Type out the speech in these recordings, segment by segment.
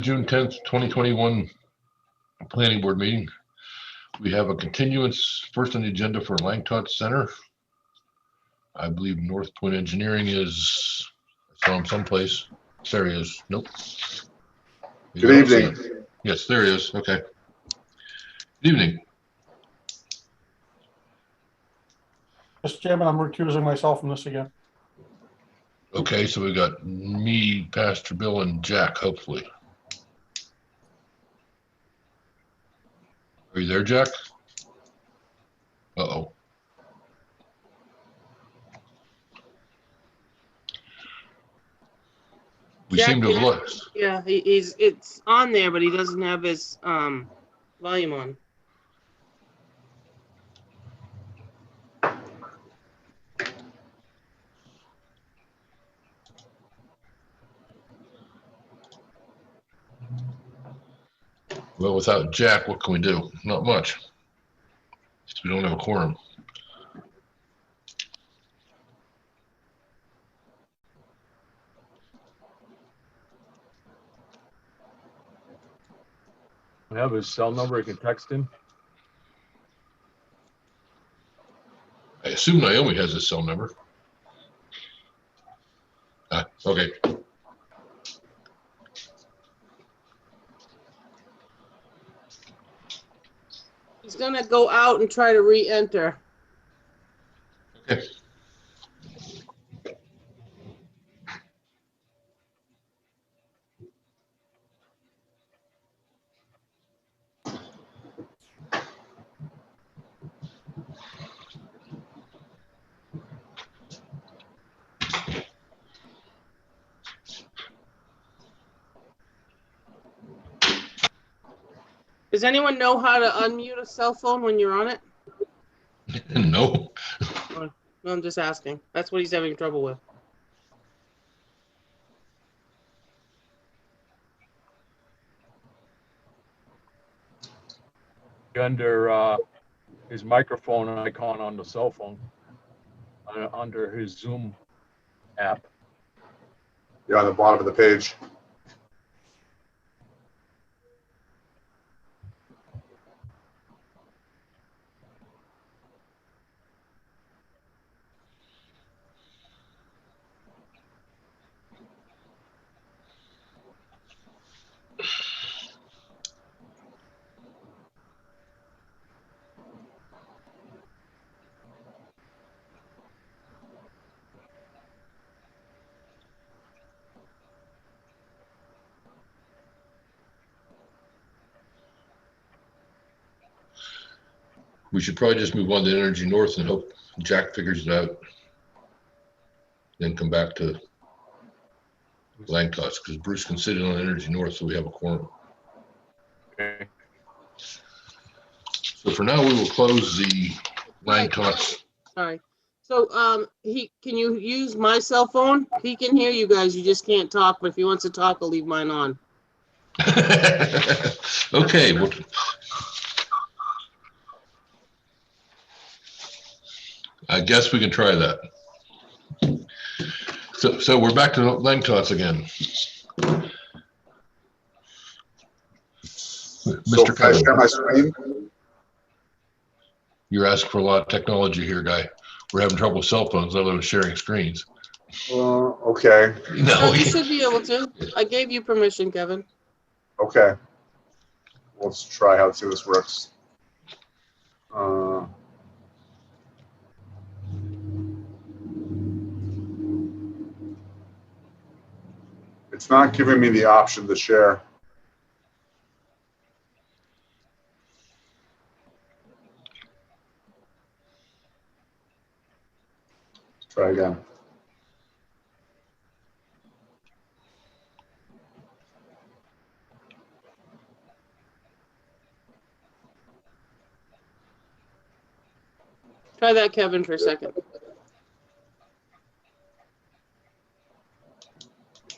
June 10th, 2021 Planning Board meeting. We have a continuance first on the agenda for Langtot Center. I believe North Point Engineering is, I saw him someplace. There he is. Nope. Good evening. Yes, there he is. Okay. Good evening. Mr. Chairman, I'm recusing myself from this again. Okay, so we got me, Pastor Bill, and Jack, hopefully. Are you there, Jack? Uh-oh. We Jack seem to have can- lost. Yeah, it's on there, but he doesn't have his volume on. Well, without Jack, what can we do? Not much. We don't have a quorum. I have his cell number. I can text him. I assume Naomi has his cell number. Okay. He's gonna go out and try to re-enter. Okay. Does anyone know how to unmute a cell phone when you're on it? No. No, I'm just asking. That's what he's having trouble with. Under his microphone icon on the cell phone, under his Zoom app. You're on the bottom of the page. We should probably just move on to Energy North and hope Jack figures it out. Then come back to Langtos because Bruce can sit in on Energy North, so we have a quorum. Okay. So for now, we will close the Langtos. Sorry. So can you use my cell phone? He can hear you guys. You just can't talk. But if he wants to talk, I'll leave mine on. Okay. Well, I guess we can try that. So we're back to Langtos again. So Mr. can I share Cohen, my screen? you're asking for a lot of technology here, guy. We're having trouble with cell phones, let alone sharing screens. Okay. No, you should be able to. I gave you permission, Kevin. Okay. Let's try how to see this works. It's not giving me the option to share. Try again. Try that, Kevin, for a second.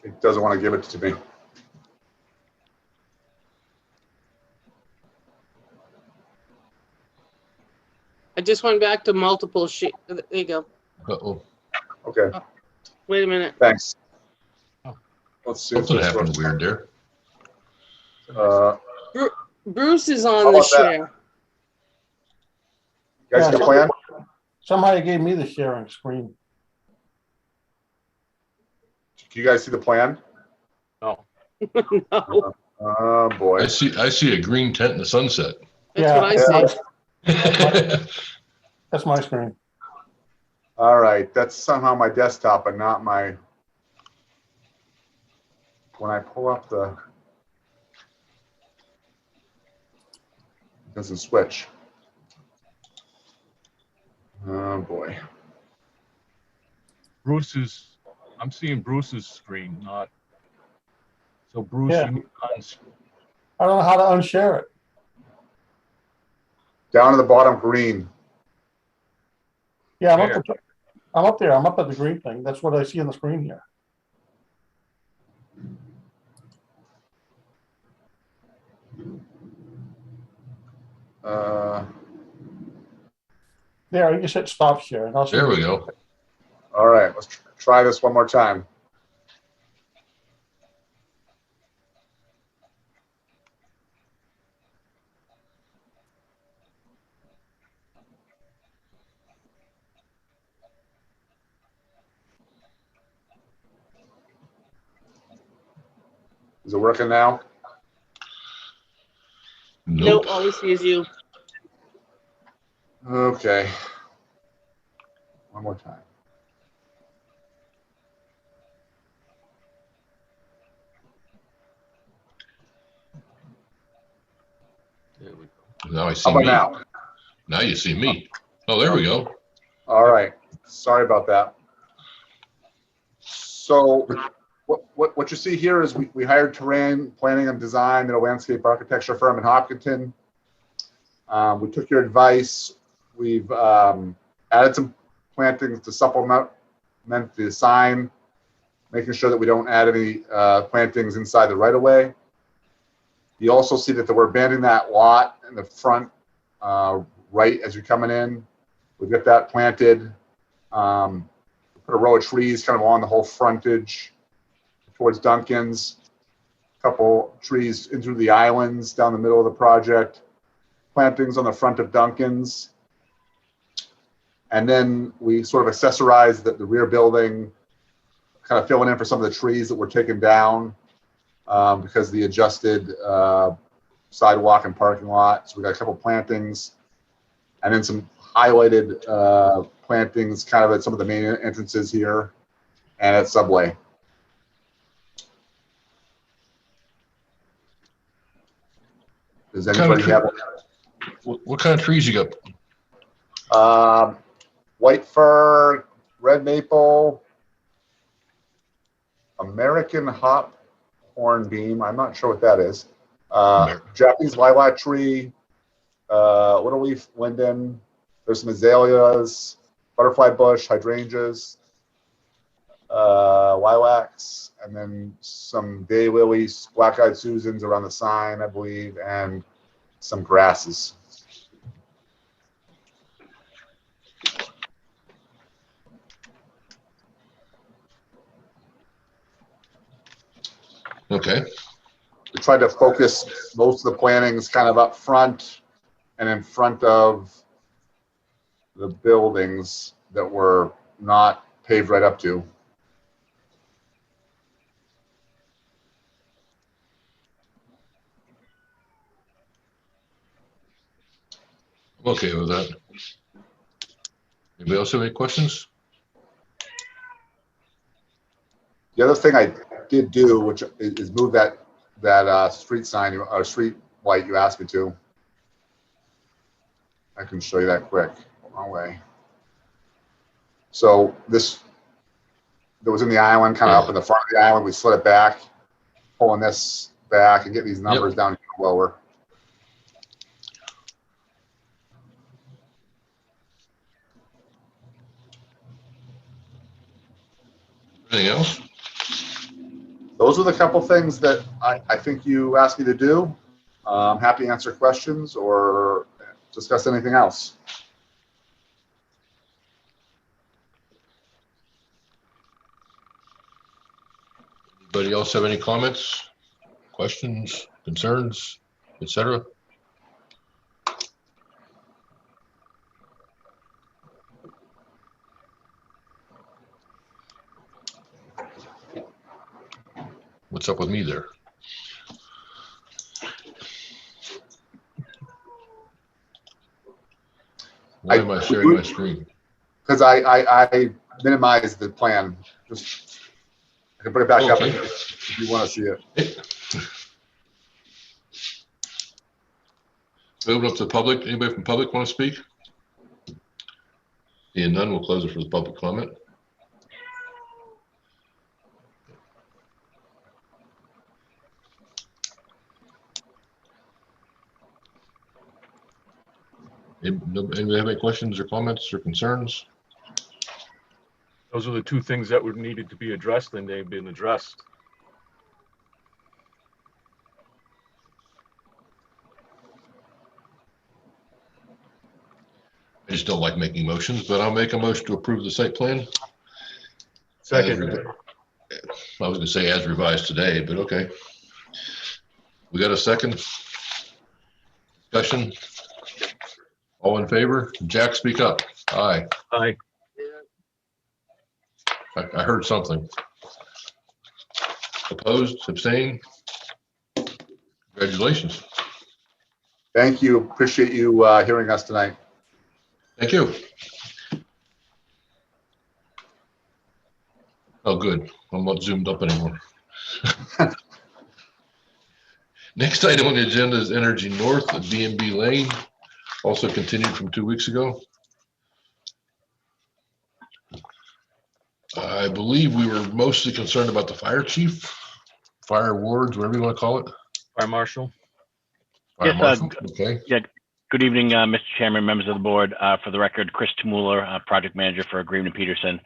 It doesn't want to give it to me. I just went back to multiple sheet. There you go. Uh-oh. Okay, Wait a minute. thanks. Let's see if Something this happened works. weird there. Bruce is How on the about that? share. You guys see the Yeah. plan? Somehow you gave me the sharing screen. Can you guys see the plan? No. No, Oh, boy. I see a green tent in the sunset. that's what I Yeah. see. That's my screen. All right, that's somehow my desktop, but not my, when I pull up the, it doesn't switch. Oh, boy. I'm seeing Bruce's screen, not. So Bruce, Yeah. you need to I don't know how to unshare it. Down to the bottom green. Yeah, Where? I'm up there. I'm up at the green thing. That's what I see on the screen here. Uh, There, you just hit stop share. And I'll see There we go. all right, let's try this one more time. Is it working now? Nope. Nope, all we see is you. Okay. One more time. There we go. Now I see How about me. now? Now you see me. Oh, there we go. All right. Sorry about that. So what you see here is we hired terrain planning and design at a landscape architecture firm in Hopkinton. We took your advice. We've added some plantings to supplement the sign, making sure that we don't add any plantings inside the right of way. You also see that we're abandoning that lot in the front right as you're coming in. We've got that planted. Put a row of trees kind of along the whole frontage towards Duncan's. A couple trees in through the islands down the middle of the project. Plantings on the front of Duncan's. And then we sort of accessorized the rear building, kind of filling in for some of the trees that were taken down because of the adjusted sidewalk and parking lot. So we got a couple plantings and then some highlighted plantings kind of at some of the main entrances here and at Subway. Does anybody have? What kind of trees you got? White fir, red maple, American hop hornbeam. I'm not sure what that is. Japanese lilac tree, little leaf linden. There's some azaleas, butterfly bush, hydrangeas, lilacs, and then some daylilies, black-eyed Susans around the sign, I believe, and some grasses. Okay. We tried to focus most of the plantings kind of up front and in front of the buildings that were not paved right up to. I'm okay with that. Anybody else have any questions? The other thing I did do, which is move that street sign or street light you asked me to. I can show you that quick. Wrong way. So this that was in the island, kind of up in the front of the island. We slid it back, pulling this back and get these numbers down lower. Anything else? Those are the couple things that I think you asked me to do. I'm happy to answer questions or discuss anything else. Anybody else have any comments, questions? concerns, etc.? What's up with me there? Why am I sharing my screen? Because I minimized the plan. Just, I can put it back up Okay. if you want to see it. Open up to the public. Anybody from public want to speak? Seeing none, we'll close it for the public comment. Anybody have any questions or comments or concerns? Those are the two things that would needed to be addressed, and they've been addressed. I just don't like making motions, but I'll make a motion to approve the site plan. Second, I was gonna say as revised today, but okay. We got a second discussion? All in favor? Jack, speak up. Aye. aye. I heard something. Opposed, abstained? Congratulations. Thank you. Appreciate you hearing us tonight. Thank you. Oh, good. I'm not zoomed up anymore. Next item on the agenda is Energy North at B&B Lane, also continued from 2 weeks ago. I believe we were mostly concerned about the fire chief, fire wards, whatever you want to call it. Fire marshal. Fire Yes, marshal, okay. Good evening, Mr. Chairman, members of the board. For the record, Chris Tmuller, project manager for Green & Peterson.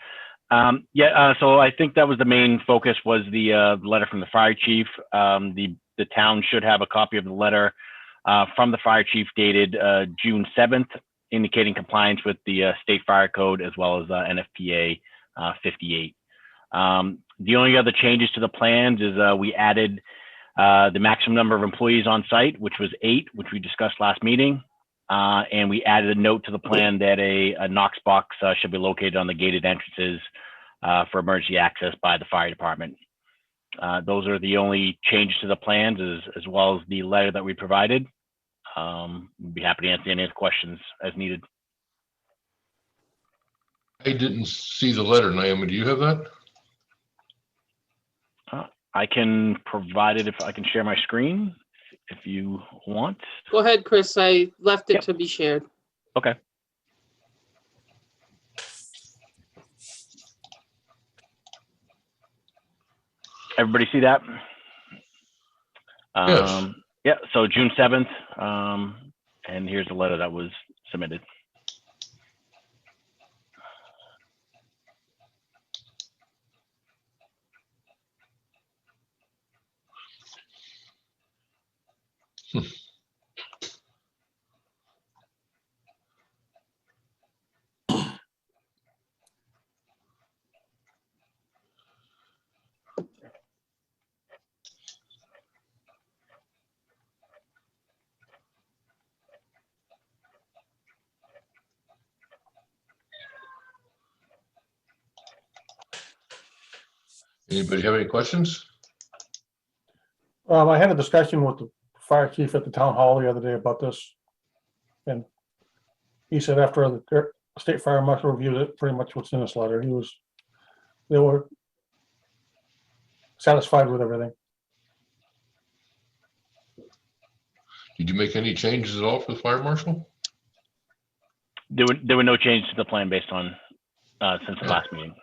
So I think that was the main focus, was the letter from the fire chief. The town should have a copy of the letter from the fire chief dated June 7th, indicating compliance with the state fire code as well as NFPA 58. The only other changes to the plans is we added the maximum number of employees on site, which was 8, which we discussed last meeting. And we added a note to the plan that a Knox box should be located on the gated entrances for emergency access by the fire department. Those are the only changes to the plans, as well as the letter that we provided. We'd be happy to answer any questions as needed. I didn't see the letter, Naomi. Do you have that? I can provide it if I can share my screen, if you want. Go ahead, Chris. I left it Yep. to be shared. Okay. Everybody see that? Yes. Yeah, so June 7th, and here's the letter that was submitted. Anybody have any questions? I had a discussion with the fire chief at the town hall the other day about this. And he said after the state fire marshal reviewed it, pretty much what's in this letter, they were satisfied with everything. Did you make any changes at all for the fire marshal? There were no changes to the plan based on since the last meeting.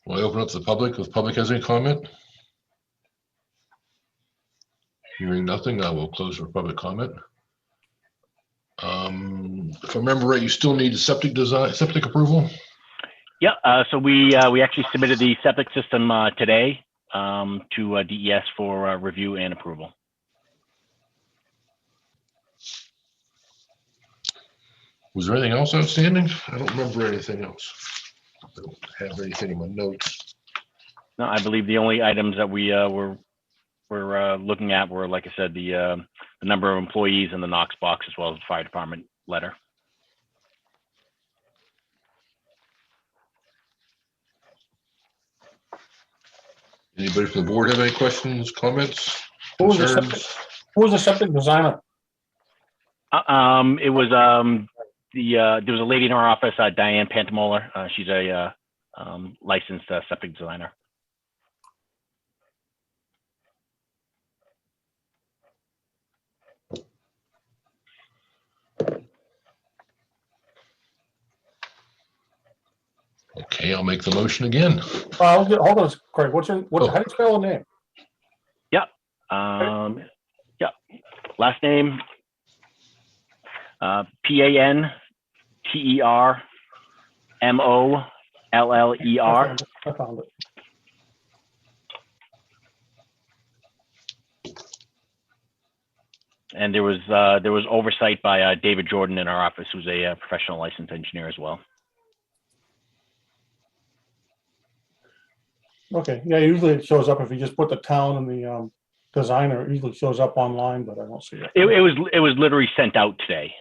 Will I open up to the public? If the public has any comment? Hearing nothing, I will close for public comment. If I remember right, you still need a septic approval? Yeah, so we actually submitted the septic system today to DES for review and approval. Was there anything else outstanding? I don't remember anything else. I don't have anything in my notes. No, I believe the only items that we were looking at were, like I said, the number of employees in the Knox box, as well as the fire department letter. Anybody from the board have any questions, comments, Who was the concerns? Who was the septic designer? It was there was a lady in our office, Diane Pantamola. She's a licensed septic designer. Okay, I'll make the motion again. Hold on, Craig, how do you spell the name? Yeah. Last name, Pantermoller. I found it. And there was oversight by David Jordan in our office, who's a professional licensed engineer as well. Okay, yeah, usually it shows up if you just put the town and the designer, it usually shows up online, but I don't see it. It was literally sent out today.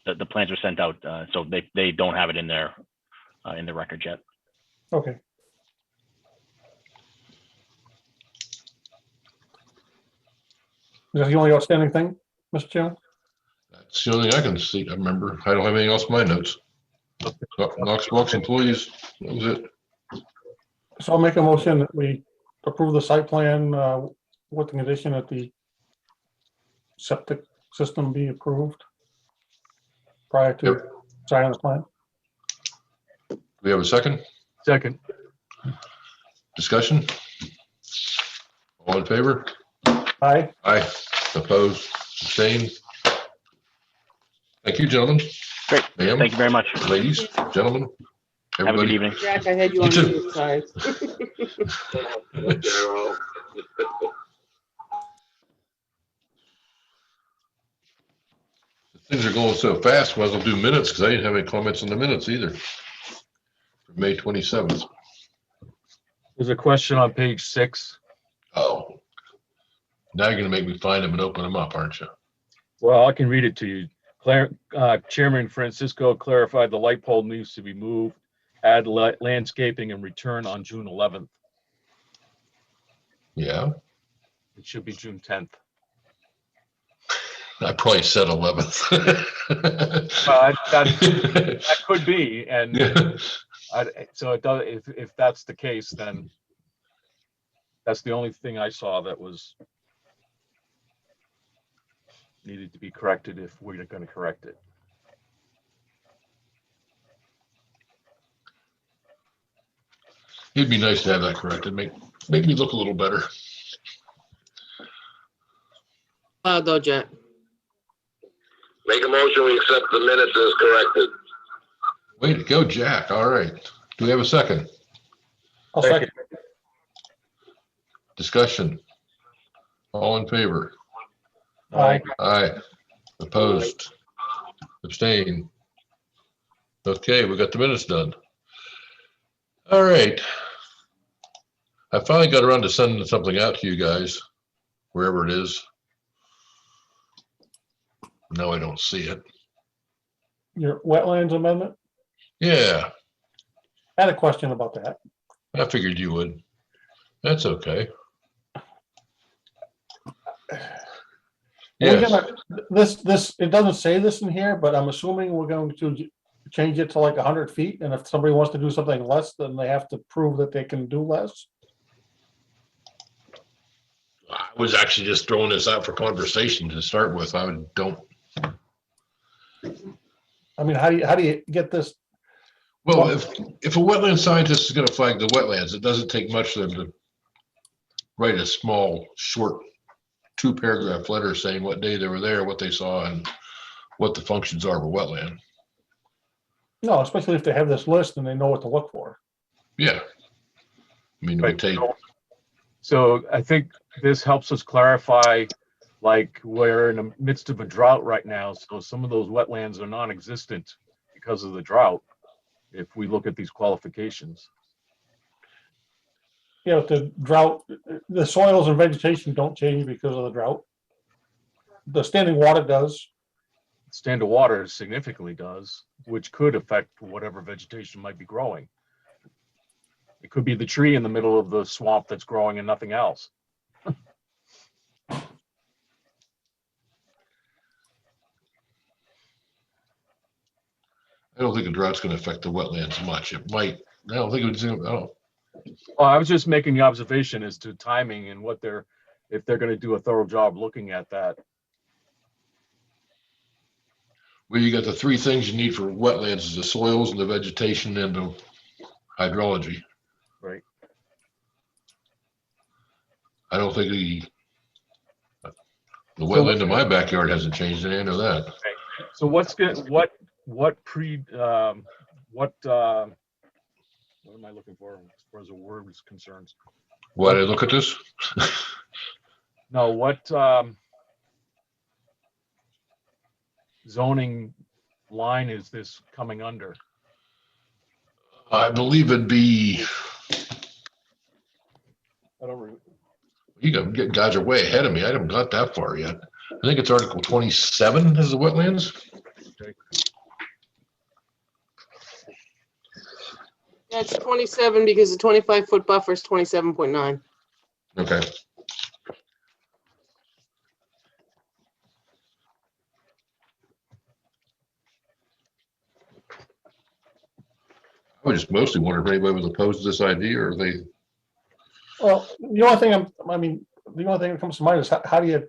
The plans were sent out, so they don't have it in the record yet. Okay. Is that the only outstanding thing, Mr. Chairman? That's the only thing I can see. I remember. I don't have anything else in my notes. Knox box employees, that was it. So I'll make a motion that we approve the site plan with the condition that the septic system be approved prior to Yep. signing the plan. Do we have a second? Second. Discussion? All in favor? Aye. Aye. Opposed? Abstained? Thank you, gentlemen. Great. Ma'am, Thank you very much. ladies, gentlemen, Have a good everybody. evening. Jack, I had you You on too. mute, sorry. Things are going so fast, might as well do minutes, because I didn't have any comments on the minutes either. For May 27th. There's a question on page 6. Oh. Now you're gonna make me find them and open them up, aren't you? Well, I can read it to you. Chairman Francisco clarified the light pole needs to be moved, add landscaping and return on June 11th. Yeah, It should be June 10th. I probably said 11th. That could be, and Yeah. so it does, if that's the case, then that's the only thing I saw that was needed to be corrected if we're going to correct it. It'd be nice to have that corrected, make me look a little better. Go, Jack. Make a motion, we accept the minutes as corrected. Way to go, Jack. All right. Do we have a second? I'll second. Discussion? All in favor? Aye. Aye. Opposed? Abstain? Okay, we got the minutes done. All right. I finally got around to sending something out to you guys, wherever it is. No, I don't see it. Your wetlands amendment? Yeah, I had a question about that. I figured you would. That's okay. We're Yes, gonna, it doesn't say this in here, but I'm assuming we're going to change it to like 100 feet. And if somebody wants to do something less, then they have to prove that they can do less. I was actually just throwing this out for conversation to start with. Don't. I mean, how do you get this? Well, if a wetland scientist is going to flag the wetlands, it doesn't take much for them to write a small, short 2-paragraph letter saying what day they were there, what they saw, and what the functions are of a wetland. No, especially if they have this list and they know what to look for. Yeah. I mean, it would take, So I think this helps us clarify like we're in the midst of a drought right now, so some of those wetlands are non-existent because of the drought, if we look at these qualifications. Yeah, but the drought, the soils and vegetation don't change because of the drought. The standing water does. Stand of water significantly does, which could affect whatever vegetation might be growing. It could be the tree in the middle of the swamp that's growing and nothing else. I don't think the drought's gonna affect the wetlands much. It might, I don't think it's, I don't, Well, I was just making the observation as to timing and what they're, if they're gonna do a thorough job looking at that. well, you got the three things you need for wetlands is the soils and the vegetation and the hydrology. Right. I don't think the wetland in my backyard hasn't changed any, I know that. So what's good, what am I looking for as far as the word is concerned? Why did I look at this? No, what zoning line is this coming under? I believe it'd be, I don't remember. you guys are way ahead of me. I haven't got that far yet. I think it's Article 27 is the wetlands. That's 27 because the 25-foot buffer is 27.9. Okay. I was just mostly wondering if anybody was opposed to this idea or they, Well, the only thing the only thing that comes to mind is how do you,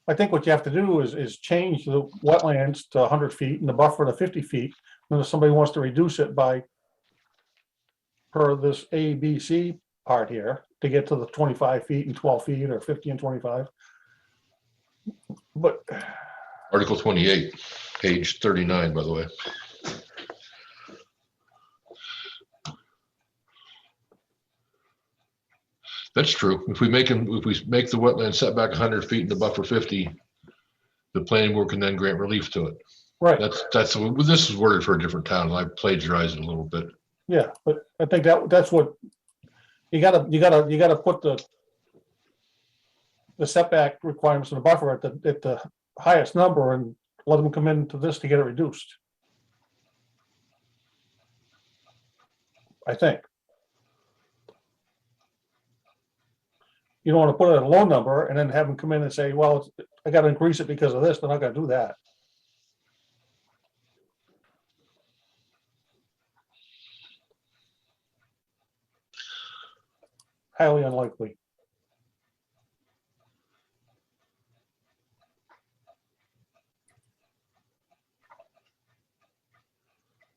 I think what you have to do is change the wetlands to 100 feet and the buffer to 50 feet. And if somebody wants to reduce it by per this A, B, C part here to get to the 25 feet and 12 feet or 50 and 25. But Article 28, page 39, by the way. That's true. If we make the wetland setback 100 feet and the buffer 50, the planning board can then grant relief to it. right, This is worded for a different town, and I plagiarized it a little bit. yeah, but I think that's what you gotta put the setback requirements of the buffer at the highest number and let them come into this to get it reduced. I think. You don't want to put it at a low number and then have them come in and say, well, I got to increase it because of this. They're not going to do that. Highly unlikely.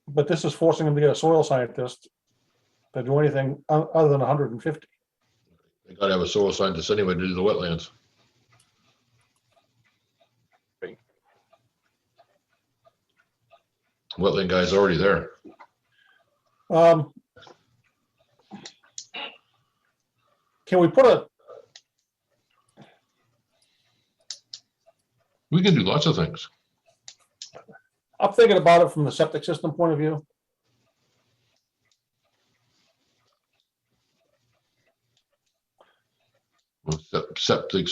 But this is forcing them to get a soil scientist to do anything other than 150. They gotta have a soil scientist anyway to do the wetlands. Right. Wetland guy's already there. Can we put We can do lots of things. I'm thinking about it from the septic system point of view. Well, septic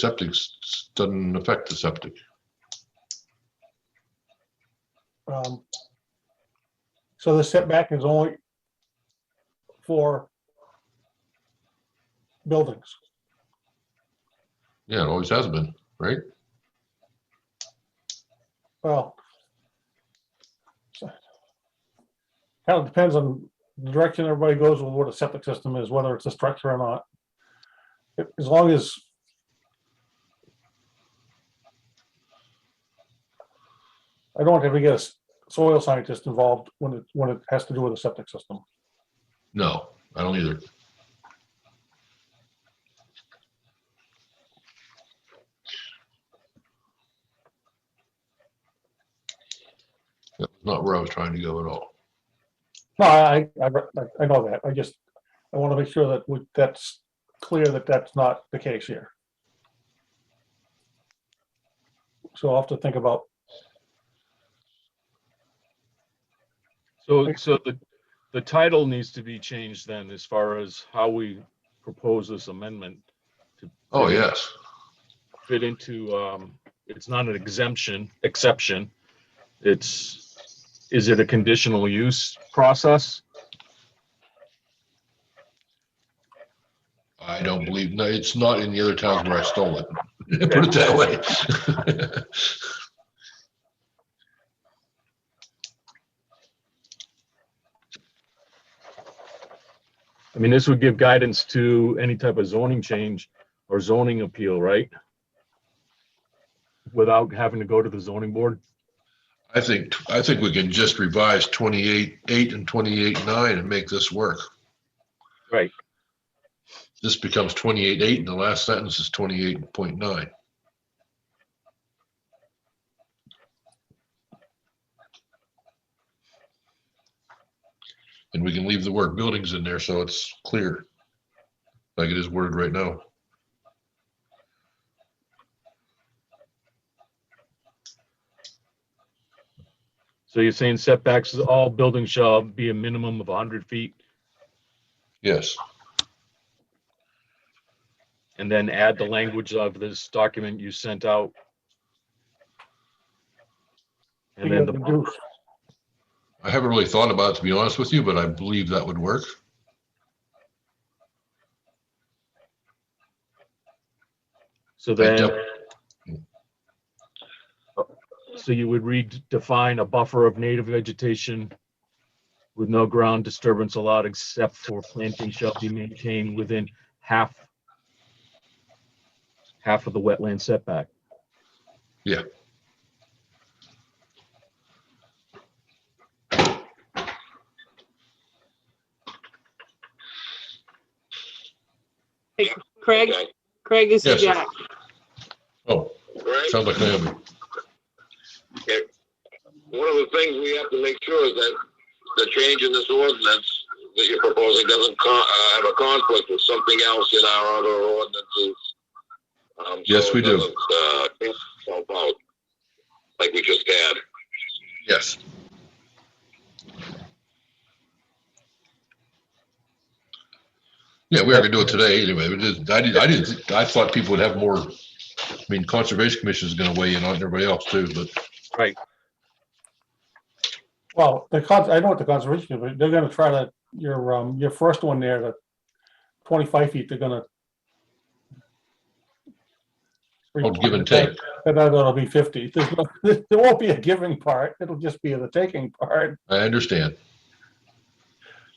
doesn't affect the septic. So the setback is only for buildings. Yeah, it always has been, right? Well, kind of depends on the direction everybody goes with what a septic system is, whether it's a structure or not. As long as I don't have to get a soil scientist involved when it has to do with a septic system. No, I don't either. That's not where I was trying to go at all. No, I know that. I want to make sure that that's clear that that's not the case here. So I'll have to think about, So the title needs to be changed then as far as how we propose this amendment to Oh, yes. fit into, it's not an exception. Is it a conditional use process? I don't believe, no, it's not in the other towns where I stole it. Put it that way. I mean, this would give guidance to any type of zoning change or zoning appeal, right? Without having to go to the zoning board. I think we can just revise 28.8 and 28.9 and make this work. Right. This becomes 28.8 and the last sentence is 28.9. And we can leave the word buildings in there so it's clear, like it is worded right now. So you're saying setbacks, all buildings shall be a minimum of 100 feet, Yes, and then add the language of this document you sent out. And then the, reduce. I haven't really thought about it, to be honest with you, but I believe that would work. so I then, def- so you would redefine a buffer of native vegetation with no ground disturbance allowed except for planting shall be maintained within half of the wetland setback. Yeah. Craig, Okay. Craig, this is Yes. Jack. Oh, Right? sounds like Naomi. One of the things we have to make sure is that the change in this ordinance that you're proposing doesn't have a conflict with something else in our other ordinances. Yes, so we it do. doesn't, cancel itself out like we just had. Yes. Yeah, we are gonna do it today anyway. I thought people would have more, I mean, Conservation Commission is gonna weigh in on it and everybody else too, but Right. Well, I know what the conservation, but they're gonna try to, your first one there, the 25 feet, they're gonna. oh, give and take. And that'll be 50. There won't be a giving part. It'll just be the taking part. I understand.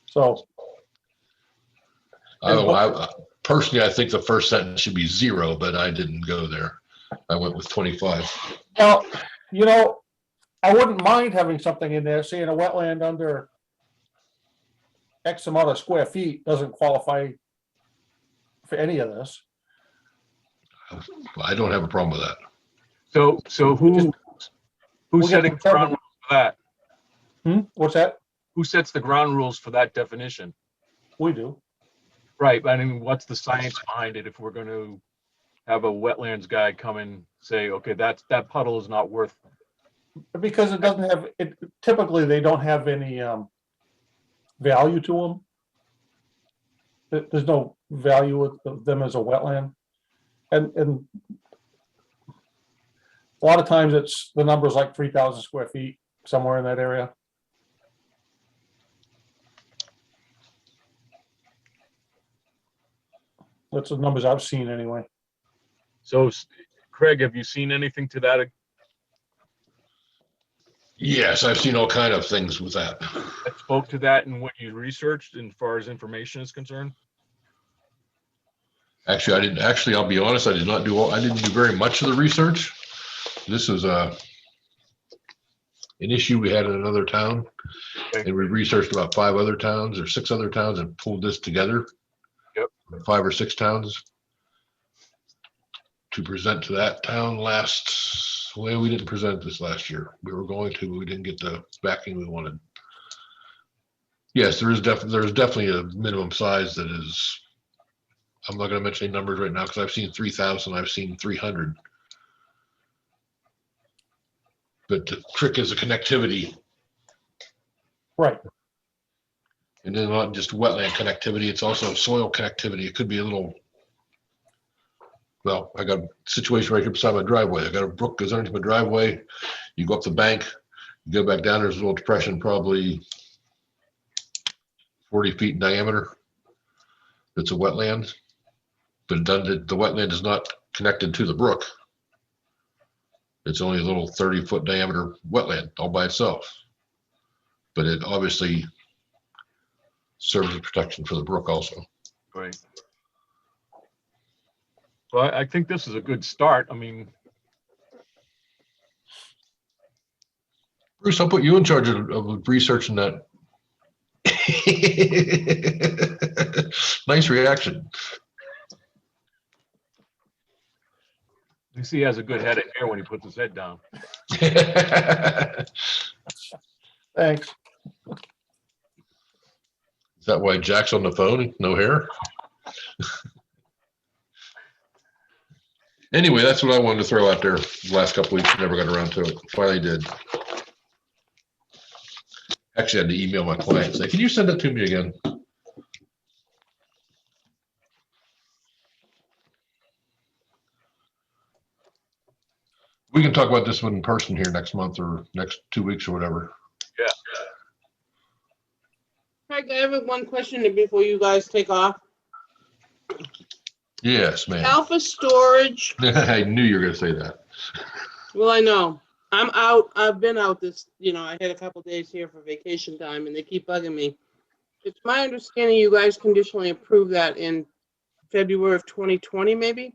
So, Personally, I think the first sentence should be 0, but I didn't go there. I went with 25. well, I wouldn't mind having something in there saying a wetland under X amount of square feet doesn't qualify for any of this. I don't have a problem with that. So who's We'll get setting the the ground rules for that? What's that? Who sets the ground rules for that definition? We do. Right, but I mean, what's the science behind it if we're going to have a wetlands guy come and say, okay, that puddle is not worth. Because it doesn't have, typically they don't have any value to them. There's no value of them as a wetland. And a lot of times the number's like 3,000 square feet, somewhere in that area. That's the numbers I've seen anyway. So Craig, have you seen anything to that Yes, I've seen all kind of things with that. that spoke to that and what you researched as far as information is concerned? Actually, I'll be honest, I didn't do very much of the research. This is an issue we had in another town. Okay. And we researched about 5 other towns or 6 other towns and pulled this together. Yep. 5 or 6 towns to present to that town well, we didn't present this last year. We were going to, but we didn't get the backing we wanted. Yes, there's definitely a minimum size that is, I'm not going to mention any numbers right now because I've seen 3,000, I've seen 300. But the trick is the connectivity, Right. and then not just wetland connectivity, it's also soil connectivity. It could be a little, well, I got a situation right here beside my driveway. I got a brook goes underneath my driveway. You go up the bank, you go back down, there's a little depression, probably 40 feet in diameter. It's a wetland, but the wetland is not connected to the brook. It's only a little 30-foot diameter wetland all by itself. But it obviously serves as protection for the brook also. Right. Well, I think this is a good start. I mean, Bruce, I'll put you in charge of researching that. Nice reaction. you see, he has a good head of hair when he puts his head down. Thanks. Is that why Jack's on the phone? No hair? Anyway, that's what I wanted to throw out there the last couple weeks. Never got around to it. Finally did. Actually, I had to email my client and say, can you send it to me again? We can talk about this one in person here next month or next 2 weeks or whatever. Yeah. Craig, I have one question before you guys take off. Yes, ma'am. Alpha Storage, I knew you were going to say that. well, I know. I'm out. I've been out this, I had a couple days here for vacation time and they keep bugging me. It's my understanding you guys conditionally approved that in February of 2020, maybe?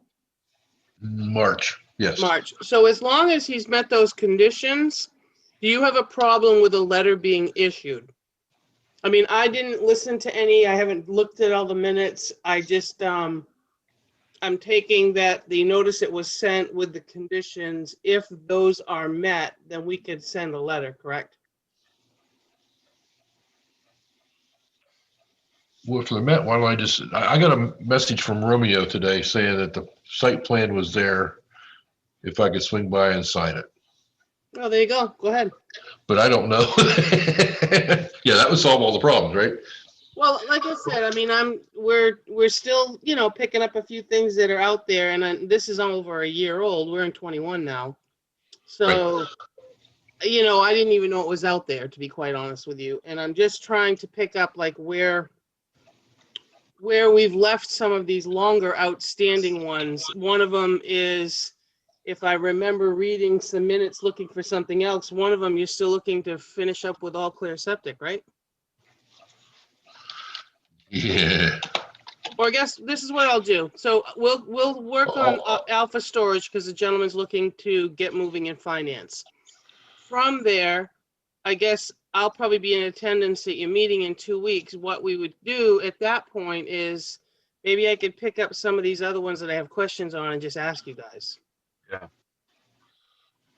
March, yes. March. So as long as he's met those conditions, do you have a problem with a letter being issued? I mean, I didn't listen to any, I haven't looked at all the minutes. I just, I'm taking that the notice that was sent with the conditions, if those are met, then we could send a letter, correct? Well, if they're met, why don't I got a message from Romeo today saying that the site plan was there if I could swing by and sign it. Oh, there you go. Go ahead. But I don't know. Yeah, that would solve all the problems, right? Well, like I said, I mean, we're still, picking up a few things that are out there, and this is over a year old. We're in 21 now. So, I didn't even know it was out there, to be quite honest with you. And I'm just trying to pick up like where we've left some of these longer outstanding ones. One of them is, if I remember reading some minutes looking for something else, one of them you're still looking to finish up with all clear septic, right? Yeah. Or I guess this is what I'll do. So we'll work on Alpha Storage because the gentleman's looking to get moving in finance. From there, I guess I'll probably be in attendance at your meeting in 2 weeks. What we would do at that point is maybe I could pick up some of these other ones that I have questions on and just ask you guys.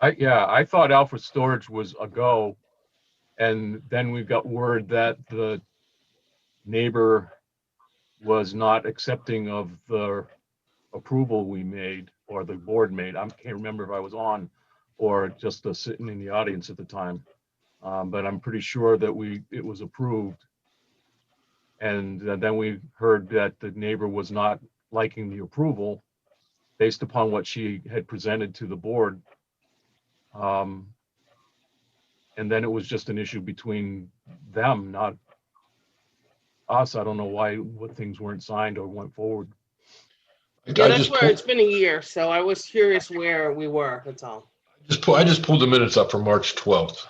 I thought Alpha Storage was a go. And then we got word that the neighbor was not accepting of the approval we made or the board made. I can't remember if I was on or just sitting in the audience at the time. But I'm pretty sure that it was approved. And then we heard that the neighbor was not liking the approval based upon what she had presented to the board. And then it was just an issue between them, not us. I don't know what things weren't signed or went forward. Yeah, that's where it's been a year. So I was curious where we were. That's all. I just pulled the minutes up from March 12th.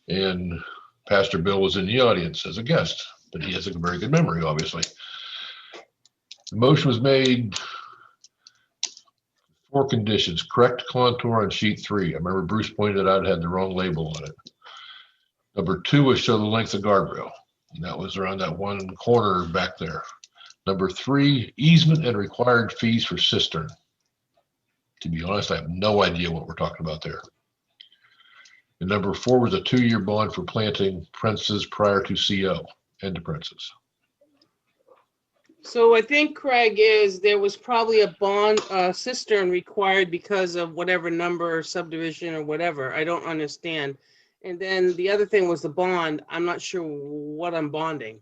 And Pastor Bill was in the audience as a guest, but he has a very good memory, obviously. The motion was made, 4 conditions: correct contour on sheet 3. I remember Bruce pointed out it had the wrong label on it. Number 2 was show the length of guardrail. And that was around that one corner back there. Number 3, easement and required fees for cistern. To be honest, I have no idea what we're talking about there. And number 4 was a 2-year bond for planting, parentheses, prior to CO, end of parentheses. So I think, Craig, is there was probably a bond cistern required because of whatever number or subdivision or whatever. I don't understand. And then the other thing was the bond. I'm not sure what I'm bonding.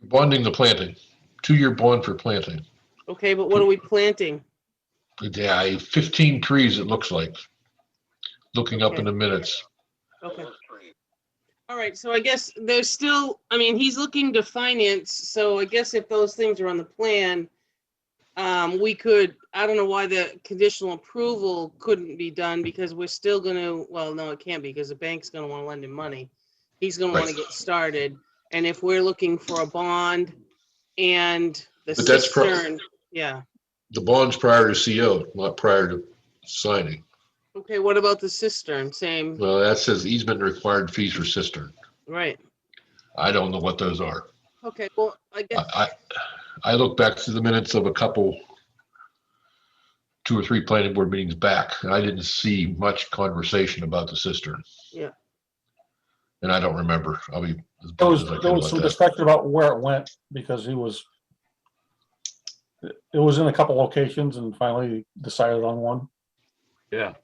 Bonding the planting, 2-year bond for planting. Okay, but what are we planting? Yeah, 15 trees, it looks like, looking up Okay. in the minutes. Okay. All right, so I guess there's still, I mean, he's looking to finance, so I guess if those things are on the plan, we could, I don't know why the conditional approval couldn't be done because we're still gonna, well, no, it can't be because the bank's gonna wanna lend him money. He's gonna wanna Right. get started, and if we're looking for a bond and the But that's cistern, yeah. The bond's prior to CO, not prior to signing. Okay, what about the cistern? Same, Well, that says easement required fees for cistern. right? I don't know what those are. Okay, well, I guess, I look back to the minutes of a couple, 2 or 3 planning board meetings back, and I didn't see much conversation about the cistern. Yeah. And I don't remember. I'll be as There blunt was, as I there can was about some that. discussion about where it went because it was in a couple locations and finally decided on one. Yeah.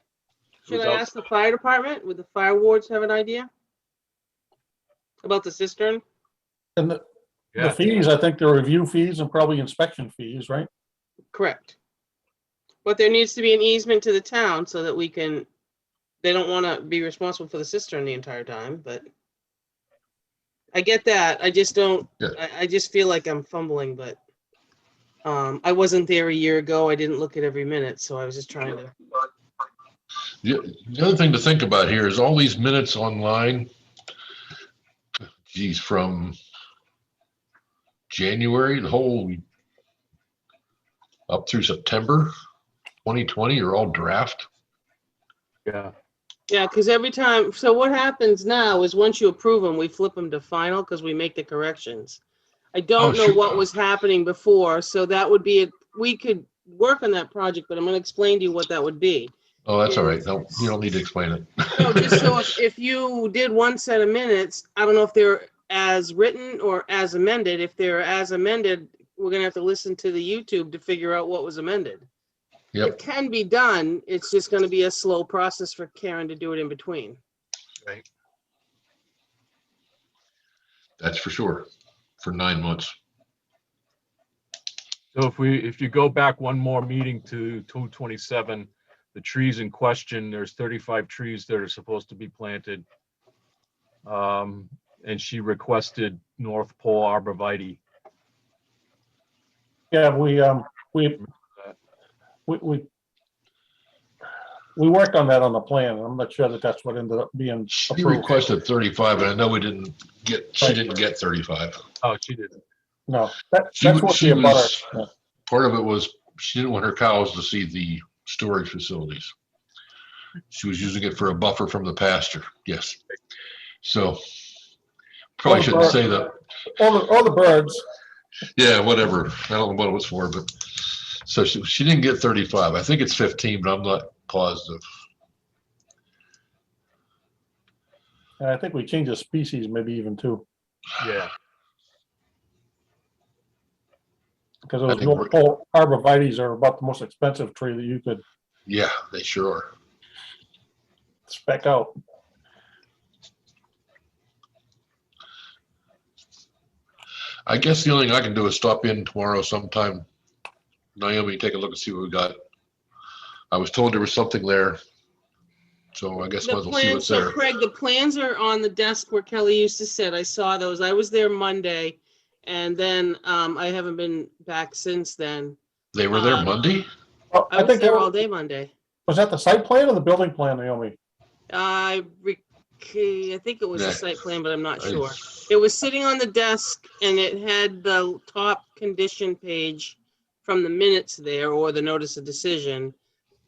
should was I out- ask the fire department? Would the fire wards have an idea? About the cistern? And the Yeah. fees, I think the review fees and probably inspection fees, right? Correct. But there needs to be an easement to the town so that we can, they don't want to be responsible for the cistern the entire time, but I get that. I just don't, Yeah. I just feel like I'm fumbling, but I wasn't there a year ago. I didn't look at every minute, so I was just trying to, The other thing to think about here is all these minutes online, geez, from January, the whole up through September 2020 are all draft. Yeah. yeah, because every time, so what happens now is once you approve them, we flip them to final because we make the corrections. I don't know sure. what was happening before, so that would be, we could work on that project, but I'm going to explain to you what that would be. Oh, that's all right. No, you don't need to explain it. No, just so if you did one set of minutes, I don't know if they're as written or as amended. If they're as amended, we're gonna have to listen to the YouTube to figure out what was amended. It Yep, can be done. It's just gonna be a slow process for Karen to do it in between. that's for sure, for 9 months. So if you go back one more meeting to 227, the trees in question, there's 35 trees that are supposed to be planted. And she requested North Pole arborvitae. Yeah, we worked on that on the plan. I'm not sure that that's what ended up being She approved. requested 35, and I know she Right. didn't get 35. Oh, she didn't. No, She that's was- what she the abutter, was- yeah. Part of it was she didn't want her cows to see the storage facilities. She was using it for a buffer from the pasture, yes. So probably Well, shouldn't say that. all the birds. Yeah, whatever. I don't know what it was for, but so she didn't get 35. I think it's 15, but I'm not positive. And I think we changed the species maybe even too, Yeah. because I those think North Pole arborvitaes are about the most expensive tree that you could Yeah, they sure are. spec out. I guess the only thing I can do is stop in tomorrow sometime. Naomi, take a look and see what we got. I was told there was something there. So I guess The might as well see plans, what's so there. Craig, the plans are on the desk where Kelly used to sit. I saw those. I was there Monday. And then I haven't been back since then. They were there Monday? Oh, I I was think there that all day Monday. was that the site plan or the building plan, Naomi? I think it was Yeah. a site plan, but I'm not I- sure. It was sitting on the desk and it had the top condition page from the minutes there or the notice of decision.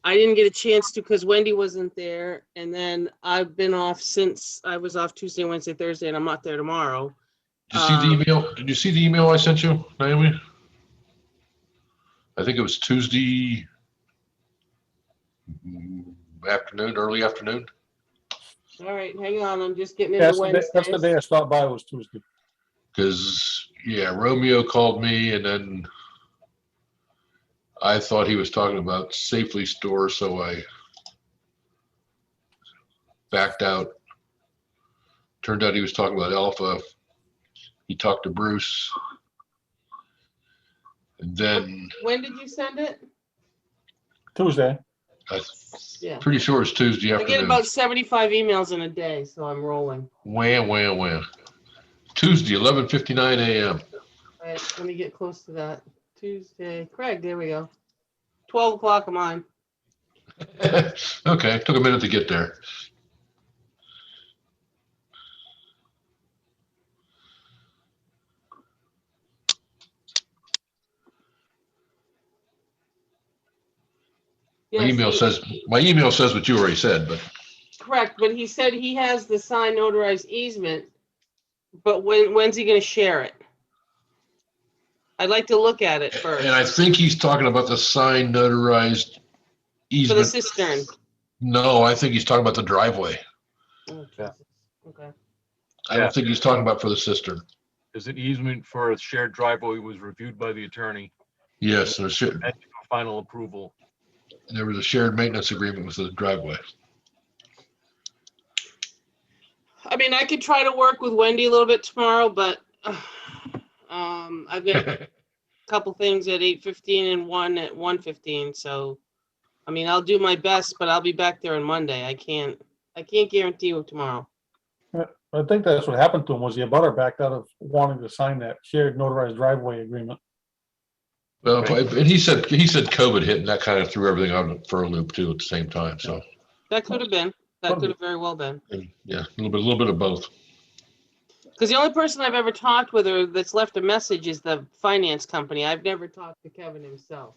I didn't get a chance to because Wendy wasn't there. And then I've been off since I was off Tuesday, Wednesday, Thursday, and I'm not there tomorrow. Did you see the email? Did you see the email I sent you, Naomi? I think it was Tuesday afternoon, early afternoon. All right, hang on. I'm just getting Yeah, into that's the Wednesday. day I stopped by was Tuesday. Because Yeah, Romeo called me and then I thought he was talking about Safely Store, so I backed out. Turned out he was talking about Alpha. He talked to Bruce. And then When did you send it? Tuesday. I'm Yeah. pretty sure it's Tuesday I get afternoon. about 75 emails in a day, so I'm rolling. Wham. Tuesday, 11:59 a.m. All right, let me get close to that. Tuesday, Craig, there we go. 12 o'clock of mine. Okay, took a minute to get there. Yes, My email says what you already said, but correct, but he said he has the signed notarized easement, but when's he gonna share it? I'd like to look at it first, and I think he's talking about the signed notarized for the easement. cistern. No, I think he's talking about the driveway. Oh, Yeah. Jesus. Okay, I don't think he's talking about for the cistern. There's an easement for a shared driveway was reviewed by the attorney. Yes, And for final approval. there was a shared maintenance agreement with the driveway. I mean, I could try to work with Wendy a little bit tomorrow, but I've got a couple things at 8:15 and one at 1:15, so I mean, I'll do my best, but I'll be back there on Monday. I can't guarantee you tomorrow. I think that's what happened to him, was the abutter backed out of wanting to sign that shared notarized driveway agreement. Well, and he said COVID hit and that kind of threw everything out for a loop too at the same time. So, That could have been. That could have very well been. and yeah, a little bit of both. Because the only person I've ever talked with or that's left a message is the finance company. I've never talked to Kevin himself.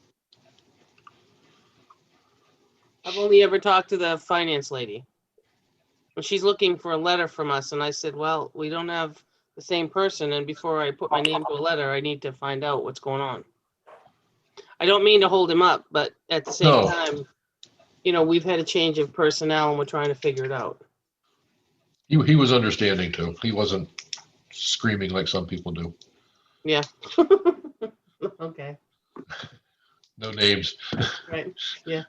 I've only ever talked to the finance lady. Well, she's looking for a letter from us, and I said, well, we don't have the same person, and before I put my name to a letter, I need to find out what's going on. I don't mean to hold him up, but at the same No. time, you know, we've had a change of personnel, and we're trying to figure it out. He was understanding too. He wasn't screaming like some people do. Yeah. Okay, No names. right, yeah.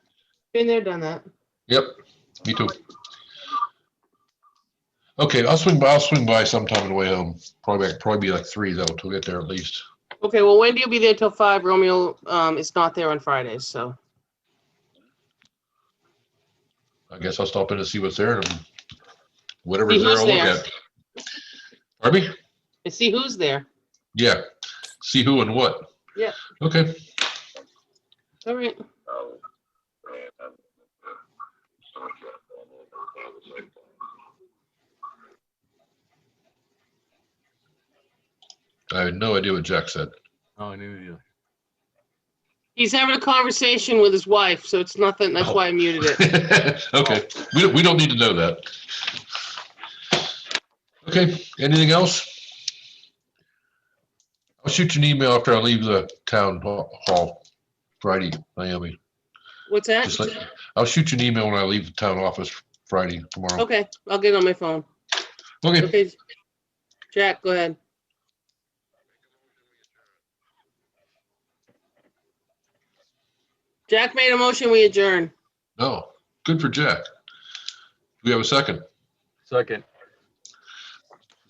Been there, done that. Yep, me too. Okay, I'll swing by sometime on the way home. Probably be like 3 though to get there at least. Okay, well, Wendy will be there till 5. Romeo is not there on Fridays, so. I guess I'll stop in and see what's there and whatever's See there, who's I'll look there. at. Pardon me? And see who's there. Yeah. See who and what. Yeah. Okay. All right. I had no idea what Jack said. Oh, I knew you. He's having a conversation with his wife, so it's nothing. That's why I muted it. Okay, we don't need to know that. Okay, anything else? I'll shoot you an email after I leave the town hall Friday, Naomi. What's that? Just I'll shoot you an email when I leave the town office Friday tomorrow. Okay, I'll get it on my phone. Okay, Okay. Jack, go ahead. Jack made a motion, we adjourn. no, good for Jack. Do we have a second? Second.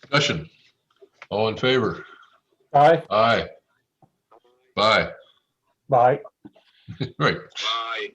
Discussion. All in favor? Aye, Aye. Bye. bye. Right. Bye.